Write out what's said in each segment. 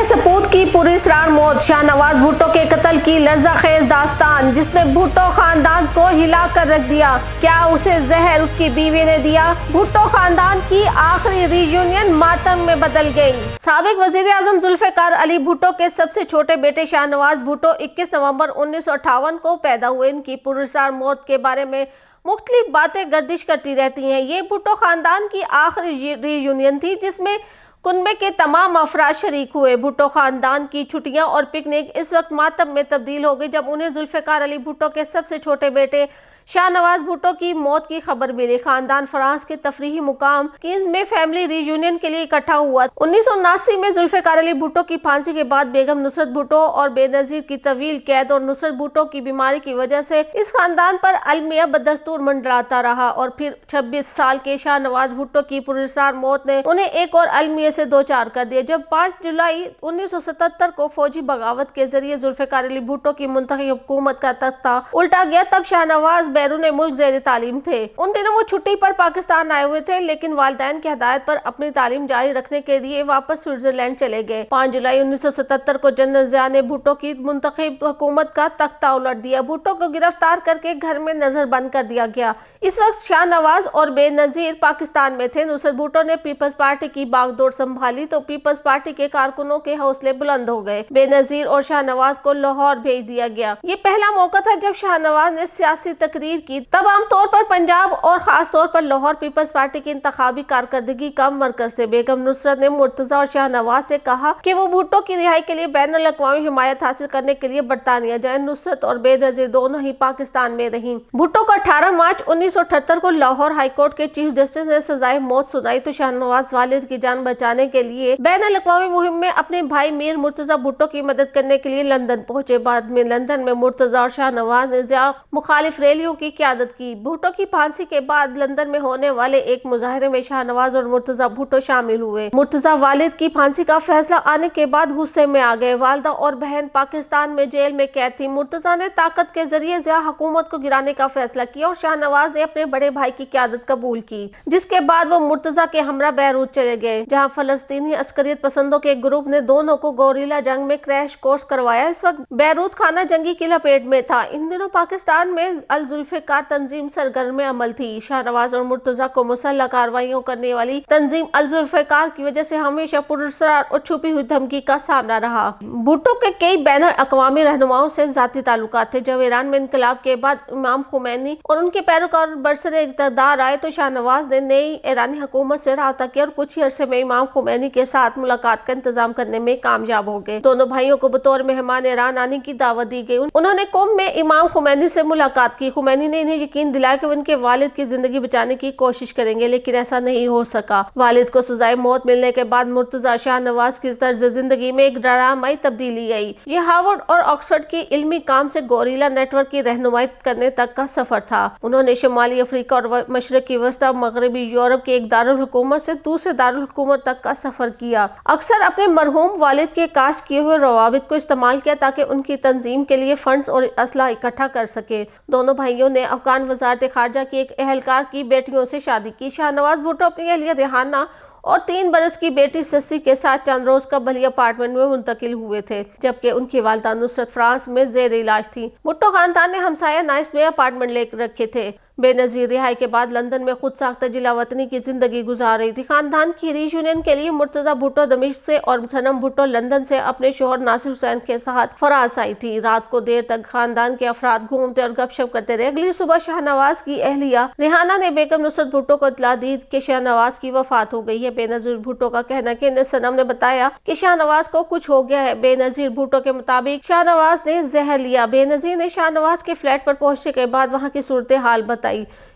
सपूत की पुरअसरार मौत, शाहनवाज भुट्टो के कत्ल की लर्ज़ाखेज दास्तान, जिसने भुट्टो खानदान को हिला कर रख दिया। क्या उसे जहर उसकी बीवी ने दिया? भुट्टो खानदान की आखिरी रियूनियन मातम में बदल गई। साबिक वजीर आजम जुल्फ़िकार अली भुट्टो के सबसे छोटे बेटे शाहनवाज भुट्टो 21 नवंबर 1958 को पैदा हुए। इनकी पुरअसरार मौत के बारे में मुख्तलिफ बातें गर्दिश करती रहती हैं। ये भुट्टो खानदान की आखिरी रियूनियन थी जिसमें कुनबे के तमाम अफराद शरीक हुए। भुट्टो खानदान की छुट्टियां और पिकनिक इस वक्त मातम में तब्दील हो गई जब उन्हें जुल्फ़िकार अली भुट्टो के सबसे छोटे बेटे शाहनवाज भुट्टो की मौत की खबर मिली। खानदान फ्रांस के तफरीही मुकाम कीन्स में फैमिली रियूनियन के लिए इकट्ठा हुआ। 1979 में जुल्फ़िकार अली भुट्टो की फांसी के बाद बेगम नुसरत भुट्टो और बेनज़ीर की तवील कैद और नुसरत भुट्टो की बीमारी की वजह से इस खानदान पर अलमिया बदस्तूर मंडराता रहा और फिर 26 साल के शाहनवाज भुट्टो की पुरअसरार मौत ने उन्हें एक और अलमिया से दो चार कर दिया। जब 5 जुलाई 1977 को फौजी बगावत के जरिए जुल्फ़िकार अली भुट्टो की मुंतखब हुकूमत का तख्ता उल्टा गया, तब शाहनवाज बैरून मुल्क ज़ेर तालीम थे। उन दिनों वो छुट्टी पर पाकिस्तान आए हुए थे, लेकिन वालिदैन की हिदायत पर अपनी तालीम जारी रखने के लिए वापस स्विट्जरलैंड चले गए। 5 जुलाई 1977 को जनरल ज़िया ने भुट्टो की मुंतखब हुकूमत का तख्ता उलट दिया। भुट्टो को गिरफ्तार करके घर में नजर बंद कर दिया गया। इस वक्त शाहनवाज और बेनज़ीर पाकिस्तान में थे। नुसरत भुट्टो ने पीपल्स पार्टी की बागडोर संभाली तो पीपल्स पार्टी के कारकुनों के हौसले बुलंद हो गए। बेनज़ीर और शाहनवाज को लाहौर भेज दिया गया। ये पहला मौका था जब शाहनवाज ने सियासी तकरीर की। तब आम तौर पर पंजाब और खास तौर पर लाहौर पीपल्स पार्टी की इंतखाबी कारकर्दगी का मरकज थे। बेगम नुसरत ने मुर्तजा और शाहनवाज से कहा कि वो भुट्टो की रिहाई के लिए बैनुल अक़वामी हिमायत हासिल करने के लिए बरतानिया जाए। नुसरत और बेनज़ीर दोनों ही पाकिस्तान में रहीं। भुट्टो को 18 मार्च 1978 को लाहौर हाई कोर्ट के चीफ जस्टिस ने सजाए मौत सुनाई तो शाहनवाज वालिद की जान बचाने के लिए बैनुल अक़वामी मुहिम में अपने भाई मीर मुर्तजा भुट्टो की मदद करने के लिए लंदन पहुंचे। बाद में लंदन में मुर्तजा और शाहनवाज ने ज़िया मुखालिफ रैलियों की क़यादत की। भुट्टो की फांसी के बाद लंदन में होने वाले एक मुजाहरे में शाहनवाज और मुर्तजा भुट्टो शामिल हुए। मुर्तजा वालिद की फांसी का फैसला आने के बाद गुस्से में आ गए। वालिदा और बहन पाकिस्तान में जेल में कैद थी। मुर्तजा ने ताकत के जरिए ज़िया हुकूमत को गिराने का फैसला किया और शाहनवाज ने अपने बड़े भाई की क़यादत कबूल की, जिसके बाद वो मुर्तजा के हमरा बैरूत चले गए, जहाँ फलस्तीनी अस्करियत पसंदों के ग्रुप ने दोनों को गोरिल्ला जंग में क्रैश कोर्स करवाया। इस वक्त बैरूत खाना जंगी की लपेट में था। इन दिनों पाकिस्तान में अल जुल्फ़िकार तंजीम सरगर्म अमल थी। शाहनवाज और मुर्तजा को मुसल्लह कार्रवाइयों करने वाली तंजीम अल जुल्फ़िकार की वजह से हमेशा पुरअसरार और छुपी हुई धमकी का सामना रहा। भुट्टो के कई बैनुल अक़वामी रहनुमाओं से जाती ताल्लुकात थे। जब ईरान में इनकलाब के बाद इमाम खुमैनी और उनके पैरोकार बरसरे इक़्तिदार आए तो शाहनवाज ने नई ईरानी हुकूमत से राब्ता किया और कुछ ही अरसे में इमाम खुमैनी के साथ मुलाकात का इंतजाम करने में कामयाब हो गए। दोनों भाइयों को बतौर मेहमान ईरान आने की दावत दी गई। उन्होंने कुम में इमाम खुमैनी से मुलाकात की। खुमैनी ने इन्हें यकीन दिलाया कि उनके वालिद की जिंदगी बचाने की कोशिश करेंगे, लेकिन ऐसा नहीं हो सका। वालिद को सजाए मौत मिलने के बाद मुर्तजा शाहनवाज की तर्ज जिंदगी में एक ड्रामाई तब्दीली आई। ये हार्वर्ड और ऑक्सफोर्ड की इल्मी काम से गोरिल्ला नेटवर्क की रहनुमाई करने तक का सफर था। उन्होंने शुमाली अफ्रीका और मशरकी वस्ता मगरबी यूरोप के एक दारुल हुकूमत से दूसरे दारुल हुकूमत तक का सफर किया। अक्सर अपने मरहूम वालिद के कास्ट किए हुए रवाबित को इस्तेमाल किया ताकि उनकी तंजीम के लिए फंड्स और असला इकट्ठा कर सके। दोनों भाइयों ने अफगान वज़ारत खारजा की एक एहलकार की बेटियों से शादी की। शाहनवाज भुट्टो अपनी अहलिया रेहाना और 3 बरस की बेटी सस्सी के साथ चंद रोज कबल अपार्टमेंट में मुंतकिल हुए थे, जबकि उनकी वालिदा नुसरत फ्रांस में जेर इलाज थी। भुट्टो खानदान ने हमसाया नाइस में अपार्टमेंट ले रखे थे। बेनज़ीर रिहाई के बाद लंदन में खुद साख्ता जिला वतनी की जिंदगी गुजार रही थी। खानदान की रीयूनियन के लिए मुर्तजा भुट्टो दमिश्क से और सनम भुट्टो लंदन से अपने शोहर नासिर हुसैन के साथ फराज आई थी। रात को देर तक खानदान के अफराद घूमते और गपशप करते रहे। अगली सुबह शाहनवाज की अहलिया रेहाना ने बेगम नुसरत भुट्टो को इत्तला दी कि शाहनवाज की वफात हो गई है। बेनज़ीर भुट्टो का कहना कि इन्हें सनम ने बताया कि शाहनवाज को कुछ हो गया है। बेनज़ीर भुट्टो के मुताबिक शाहनवाज ने जहर लिया। बेनज़ीर ने शाहनवाज के फ्लैट पर पहुंचने के बाद वहां की सूरत हाल बताई।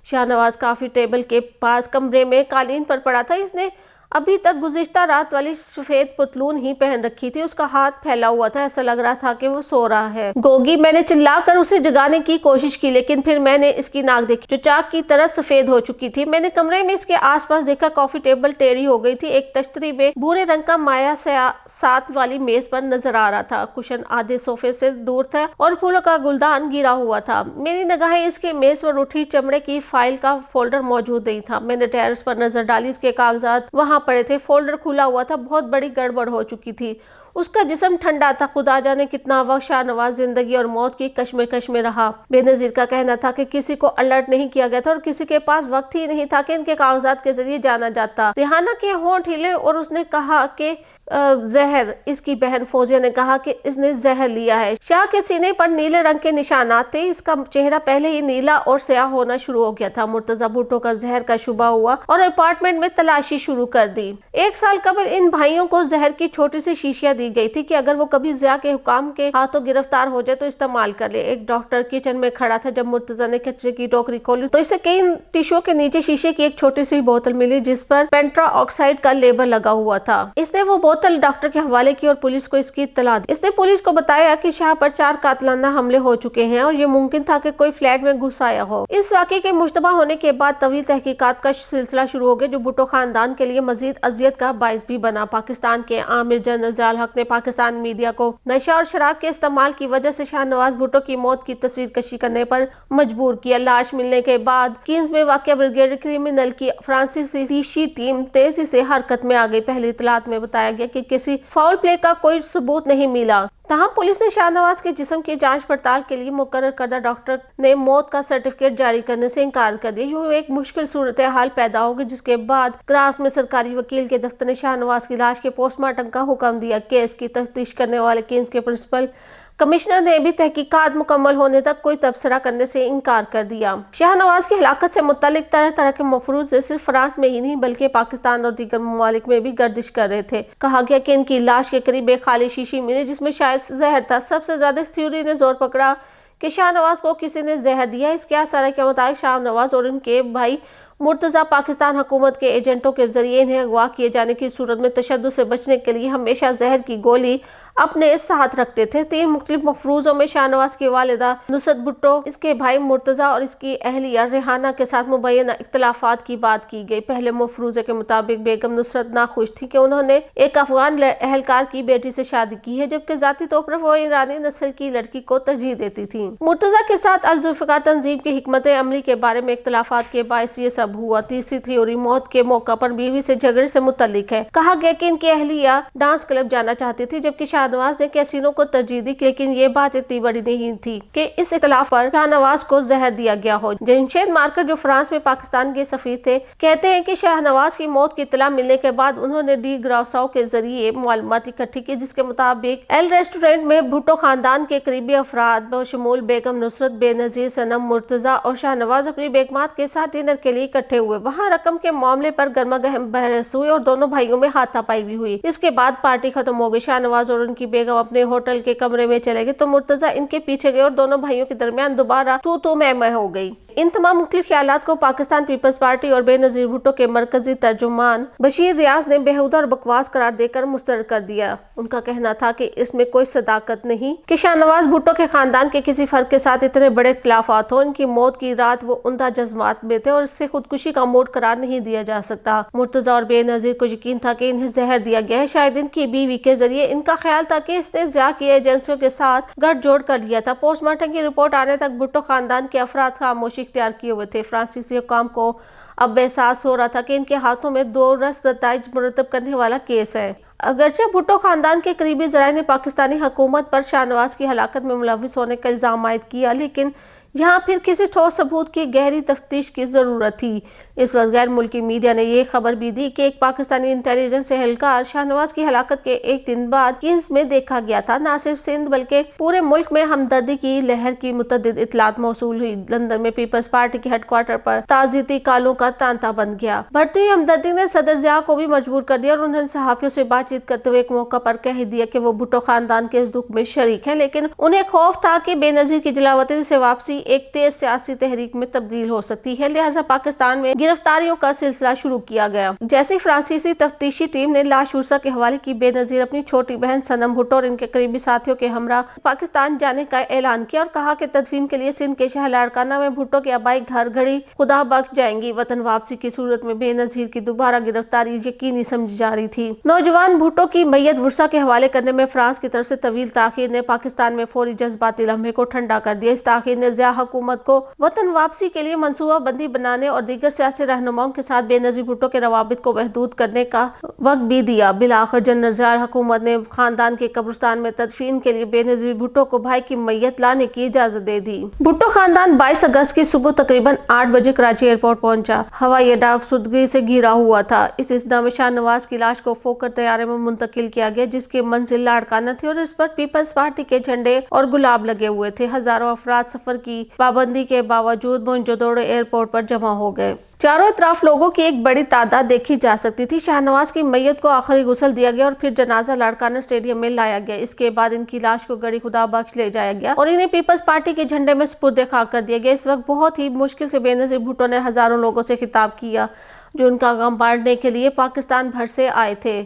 शाहनवाज काफी टेबल के पास कमरे में कालीन पर पड़ा था। इसने अभी तक गुज़िश्ता रात वाली सफेद पतलून ही पहन रखी थी। उसका हाथ फैला हुआ था, ऐसा लग रहा था कि वो सो रहा है। गोगी मैंने चिल्लाकर उसे जगाने की कोशिश की, लेकिन फिर मैंने इसकी नाक देखी जो चाक की तरह सफेद हो चुकी थी। मैंने कमरे में इसके आसपास देखा, कॉफी टेबल टेढ़ी हो गई थी। एक तश्तरी में भूरे रंग का माया सात वाली मेज पर नजर आ रहा था। कुशन आधे सोफे से दूर था और फूलों का गुलदान गिरा हुआ था। मेरी निगाहें इसके मेज पर उठी। चमड़े की फाइल का फोल्डर मौजूद नहीं था। मैंने टेरेस पर नजर डाली, इसके कागजात वहाँ पड़े थे, फोल्डर खुला हुआ था, बहुत बड़ी गड़बड़ हो चुकी थी। उसका जिस्म ठंडा था। खुदा जाने कितना वक्त शाहनवाज जिंदगी और मौत की कश्मकश में रहा। बेनजीर का कहना था कि किसी को अलर्ट नहीं किया गया था और किसी के पास वक्त ही नहीं था कि इनके कागजात के जरिए जाना जाता। रिहाना के होंठ हिले और उसने कहा कि जहर। इसकी बहन फौजिया ने कहा कि इसने जहर लिया है। शाह के सीने पर नीले रंग के निशानात थे। इसका चेहरा पहले ही नीला और स्याह होना शुरू हो गया था। मुर्तजा भुट्टो का जहर का शुबा हुआ और अपार्टमेंट में तलाशी शुरू कर दी। 1 साल कबल इन भाइयों को जहर की छोटी सी शीशियां दी गई थी कि अगर वो कभी ज़िया के हुकाम के हाथों गिरफ्तार हो जाए तो इस्तेमाल कर ले। एक डॉक्टर किचन में खड़ा था। जब मुर्तजा ने कचरे की टोकरी खोली तो इसे कई टिश्यू के नीचे शीशे की एक छोटी सी बोतल मिली जिस पर पेंट्रा ऑक्साइड का लेबल लगा हुआ था। इसने वो बोतल डॉक्टर के हवाले की और पुलिस को इसकी इत्तला दी। इसने पुलिस को बताया कि शाह पर 4 कातलाना हमले हो चुके हैं और ये मुमकिन था कि कोई फ्लैट में घुस आया हो। इस वाक़े के मुश्तबा होने के बाद तवील तहकीकात का सिलसिला शुरू हो गया जो भुट्टो खानदान के लिए मजीद अजियत का बाइस भी बना। पाकिस्तान के आमिर जनरल ज़ियाउल हक ने पाकिस्तान मीडिया को नशा और शराब के इस्तेमाल की वजह से शाहनवाज भुट्टो की मौत की तस्वीर कशी करने पर मजबूर किया। लाश मिलने के बाद कीन्स में वाक़या ब्रिगेड क्रिमिनल की फ्रांसीसी टीम तेजी से हरकत में आ गई। पहली इतलात में बताया गया कि किसी फाउल प्ले का कोई सबूत नहीं मिला। तहम पुलिस ने शाहनवाज के जिस्म की जांच पड़ताल के लिए मुकर्रर करदा डॉक्टर ने मौत का सर्टिफिकेट जारी करने से इनकार कर दिया। यूं एक मुश्किल सूरत हाल पैदा होगी जिसके बाद ग्रास में सरकारी वकील के दफ्तर ने शाहनवाज की लाश के पोस्टमार्टम का हुक्म दिया। केस की तफ्तीश करने वाले कीन्स के प्रिंसिपल कमिश्नर ने भी तहकीकात मुकम्मल होने तक कोई तबसरा करने से इनकार कर दिया। शाहनवाज की हलाकत से मुतालिक तरह तरह के मफरूज़े सिर्फ फ्रांस में ही नहीं बल्कि पाकिस्तान और दीगर ममालिक में भी गर्दिश कर रहे थे। कहा गया कि इनकी लाश के करीब एक खाली शीशी मिली जिसमें शायद जहर था। सबसे ज्यादा इस थ्योरी ने जोर पकड़ा कि शाहनवाज को किसी ने जहर दिया। इसके आसार के मुताबिक शाहनवाज और इनके भाई मुर्तजा पाकिस्तान हुकूमत के एजेंटों के जरिए इन्हें अगवा किए जाने की सूरत में तशद्दुद से बचने के लिए हमेशा जहर की गोली अपने साथ रखते थे। 3 मुख्तलिफ मफरूज़ों में शाहनवाज की वालिदा नुसरत भुट्टो, इसके भाई मुर्तजा और इसकी अहलिया रिहाना के साथ मुबैना इख्तलाफात की बात की गई। पहले मफरूज़े के मुताबिक बेगम नुसरत नाखुश थी कि उन्होंने एक अफगान एहलकार की बेटी से शादी की है जबकि जाती तौर पर वो ईरानी नस्ल की लड़की को तरजीह देती थी। मुर्तजा के साथ अल जुल्फ़िकार तंजीम की हिकमत अमली के बारे में इख्तलाफात के बायस ये सब हुआ। तीसरी थ्योरी मौत के मौका पर बीवी से झगड़े से मुतल्लिक है। कहा गया कि इनकी अहलिया डांस क्लब जाना चाहती थी जबकि शाहनवाज ने कैसीनो को तरजीह दी, लेकिन ये बात इतनी बड़ी नहीं थी कि इस इख्तलाफ पर शाहनवाज को जहर दिया गया हो। जमशेद मार्कर जो फ्रांस में पाकिस्तान के सफीर थे कहते हैं कि शाहनवाज की मौत की इत्तला मिलने के बाद उन्होंने डी ग्रासाओ के जरिए मालूमात इकट्ठी की जिसके मुताबिक एल रेस्टोरेंट में भुट्टो खानदान के करीबी अफराद बशमूल बेगम नुसरत, बेनजीर, सनम, मुर्तजा और शाहनवाज अपनी बेगमात के साथ डिनर के लिए इकट्ठे हुए। वहाँ रकम के मामले पर गर्मा गर्म बहस हुई और दोनों भाइयों में हाथापाई भी हुई। इसके बाद पार्टी खत्म हो गई। शाहनवाज और उनकी बेगम अपने होटल के कमरे में चले गए तो मुर्तजा इनके पीछे गए और दोनों भाइयों के दरमियान दोबारा तू मैं हो गई। इन तमाम मुख्तलिफ ख्यालात को पाकिस्तान पीपल्स पार्टी और बेनजीर भुट्टो के मरकजी तर्जुमान बशीर रियाज ने बेहुदा और बकवास करार देकर मुस्तरद कर दिया। उनका कहना था कि इसमें कोई सदाकत नहीं कि शाहनवाज भुट्टो के खानदान के किसी फर्द के साथ इतने बड़े इख्तिलाफात हो। इनकी मौत की रात वो उमदा जज्बात में थे और इससे खुदकुशी का मोड करार नहीं दिया जा सकता। मुर्तजा और बेनजीर को यकीन था कि इन्हें जहर दिया गया है। शायद इनकी बीवी के जरिए इनका ख्याल था कि इसने ज़िया की एजेंसियों के साथ गठजोड़ कर लिया था। पोस्टमार्टम की रिपोर्ट आने तक भुट्टो खानदान के अफराद खामोशी इख्तियार किए हुए थे। फ्रांसीसी हुकाम को अब एहसास हो रहा था कि इनके हाथों में 2 रस नताइज मुरतब करने वाला केस है। अगरचे भुट्टो खानदान के करीबी ज़राए ने पाकिस्तानी हुकूमत पर शाहनवाज की हलाकत में मुलविस होने का इल्ज़ाम आयद किया, लेकिन यहाँ फिर किसी ठोस सबूत की गहरी तफ्तीश की जरूरत थी। इस वक्त गैर मुल्की मीडिया ने यह खबर भी दी कि एक पाकिस्तानी इंटेलिजेंस एहलकार शाहनवाज की हलाकत के 1 दिन बाद कीन्स में देखा गया था। न सिर्फ सिंध बल्कि पूरे मुल्क में हमदर्दी की लहर की मुतअद्दिद इतलात मौसूल हुई। लंदन में पीपल्स पार्टी के हेडक्वार्टर पर ताज़ियती कालों का तांता बन गया। बढ़ती हुई हमदर्दी ने सदर ज़िया को भी मजबूर कर दिया और उन्होंने सहाफियों से बातचीत करते हुए एक मौका पर कह दिया कि वो भुट्टो खानदान के इस दुख में शरीक है, लेकिन उन्हें खौफ था कि बेनजीर की जलावतनी से वापसी एक तेज सियासी तहरीक में तब्दील हो सकती है। लिहाजा पाकिस्तान में गिरफ्तारियों का सिलसिला शुरू किया गया। जैसे फ्रांसीसी तफ्तीशी टीम ने लाश उर्सा के हवाले की, बेनजीर अपनी छोटी बहन सनम भुट्टो और इनके करीबी साथियों के हमरा पाकिस्तान जाने का ऐलान किया और कहा कि तदफीन के लिए सिंध के शहर लाड़काना में भुट्टो के आबाई घर घड़ी खुदा बख्श जाएंगी। वतन वापसी की सूरत में बेनजीर की दोबारा गिरफ्तारी यकीनी समझी जा रही थी। नौजवान भुट्टो की मैयत उर्सा के हवाले करने में फ्रांस की तरफ से तवील ताखीर ने पाकिस्तान में फौरी जज्बाती लम्हे को ठंडा कर दिया। इस ताखीर ने ज़िया हुकूमत को वतन वापसी के लिए मंसूबा बंदी बनाने और दीगर सियासी سیاسی رہنماؤں کے ساتھ بے نظیر بھٹو کے روابط کو محدود کرنے کا وقت بھی دیا۔ بالآخر جنرل ضیاء حکومت نے خاندان کے قبرستان میں تدفین کے لیے بے نظیر بھٹو کو بھائی کی میت لانے کی اجازت دے دی۔ بھٹو خاندان 22 اگست کی صبح تقریباً 8 بجے کراچی ایئرپورٹ پہنچا۔ ہوائی اڈہ افسردگی سے گھرا ہوا تھا۔ اس اثنا میں شاہ نواز کی لاش کو فوکر طیارے میں منتقل کیا گیا، جس کی منزل لاڑکانہ تھی اور اس پر پیپلز پارٹی کے جھنڈے اور گلاب لگے ہوئے تھے۔ ہزاروں افراد سفر کی پابندی کے باوجود موئنجودڑو ایئرپورٹ پر جمع ہو گئے۔ چاروں اطراف لوگوں کی ایک بڑی تعداد دیکھی جا سکتی تھی۔ شاہ نواز کی میت کو آخری غسل دیا گیا اور پھر جنازہ لاڑکانہ اسٹیڈیم میں لایا گیا۔ اس کے بعد ان کی لاش کو گڑی خدا بخش لے جایا گیا اور انہیں پیپلز پارٹی کے جھنڈے میں سپرد خاک کر دیا گیا۔ اس وقت بہت ہی مشکل سے بے نظیر بھٹو نے ہزاروں لوگوں سے خطاب کیا جو ان کا غم بانٹنے کے لیے پاکستان بھر سے آئے تھے۔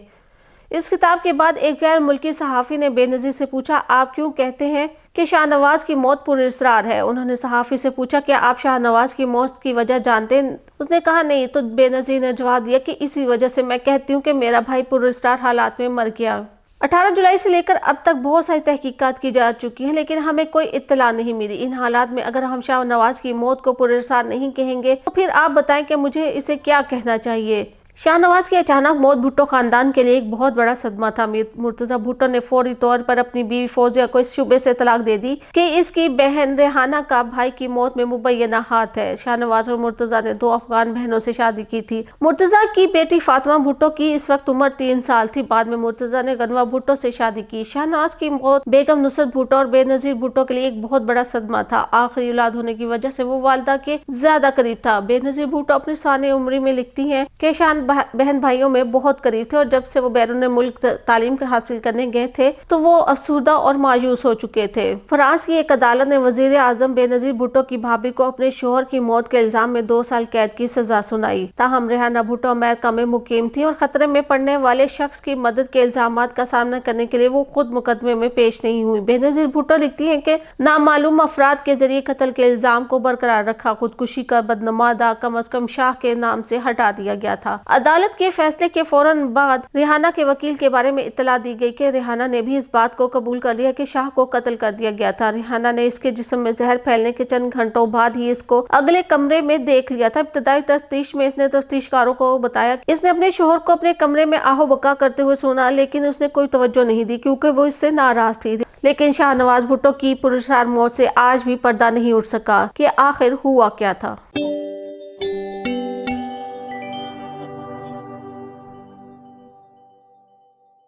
اس خطاب کے بعد ایک غیر ملکی صحافی نے بے نظیر سے پوچھا، آپ کیوں کہتے ہیں کہ شاہ نواز کی موت پر اسرار ہے؟ انہوں نے صحافی سے پوچھا، کیا آپ شاہ نواز کی موت کی وجہ جانتے ہیں؟ اس نے کہا نہیں، تو بے نظیر نے جواب دیا کہ اسی وجہ سے میں کہتی ہوں کہ میرا بھائی پر اسرار حالات میں مر گیا۔ 18 جولائی سے لے کر اب تک بہت ساری تحقیقات کی جا چکی ہیں لیکن ہمیں کوئی اطلاع نہیں ملی۔ ان حالات میں اگر ہم شاہ نواز کی موت کو پر اسرار نہیں کہیں گے تو پھر آپ بتائیں کہ مجھے اسے کیا کہنا چاہیے۔ شاہ نواز کی اچانک موت بھٹو خاندان کے لیے ایک بہت بڑا صدمہ تھا۔ مرتضی بھٹو نے فوری طور پر اپنی بیوی فوزیہ کو اس شبے سے طلاق دے دی کہ اس کی بہن ریحانہ کا بھائی کی موت میں مبینہ ہاتھ ہے۔ شاہ نواز اور مرتضی نے 2 افغان بہنوں سے شادی کی تھی۔ مرتضی کی بیٹی فاطمہ بھٹو کی اس وقت عمر 3 سال تھی۔ بعد میں مرتضی نے غنوہ بھٹو سے شادی کی۔ شاہ نواز کی موت بیگم نصرت بھٹو اور بے نظیر بھٹو کے لیے ایک بہت بڑا صدمہ تھا۔ آخری اولاد ہونے کی وجہ سے وہ والدہ کے زیادہ قریب تھا۔ بے نظیر بھٹو اپنی ثانیہ عمری میں لکھتی ہیں کہ شاہ بہن بھائیوں میں بہت قریب تھے اور جب سے وہ بیرون ملک تعلیم حاصل کرنے گئے تھے تو وہ افسردہ اور مایوس ہو چکے تھے۔ فرانس کی ایک عدالت نے وزیر اعظم بے نظیر بھٹو کی بھابھی کو اپنے شوہر کی موت کے الزام میں 2 سال قید کی سزا سنائی۔ تاہم ریحانہ بھٹو امریکہ میں مقیم تھی اور خطرے میں پڑنے والے شخص کی مدد کے الزامات کا سامنا کرنے کے لیے وہ خود مقدمے میں پیش نہیں ہوئی۔ بے نظیر بھٹو لکھتی ہیں کہ نامعلوم افراد کے ذریعے قتل کے الزام کو برقرار رکھا۔ خودکشی کا بدنما داغ کم از کم شاہ کے نام سے ہٹا دیا گیا تھا۔ عدالت کے فیصلے کے فوراً بعد ریحانہ کے وکیل کے بارے میں اطلاع دی گئی کہ ریحانہ نے بھی اس بات کو قبول کر لیا کہ شاہ کو قتل کر دیا گیا تھا۔ ریحانہ نے اس کے جسم میں زہر پھیلنے کے چند گھنٹوں بعد ہی اس کو اگلے کمرے میں دیکھ لیا تھا۔ ابتدائی تفتیش میں اس نے تفتیشکاروں کو بتایا کہ اس نے اپنے شوہر کو اپنے کمرے میں آہ و بکا کرتے ہوئے سنا لیکن اس نے کوئی توجہ نہیں دی کیونکہ وہ اس سے ناراض تھی۔ لیکن شاہ نواز بھٹو کی پراسرار موت سے آج بھی پردہ نہیں اٹھ سکا کہ آخر ہوا کیا تھا۔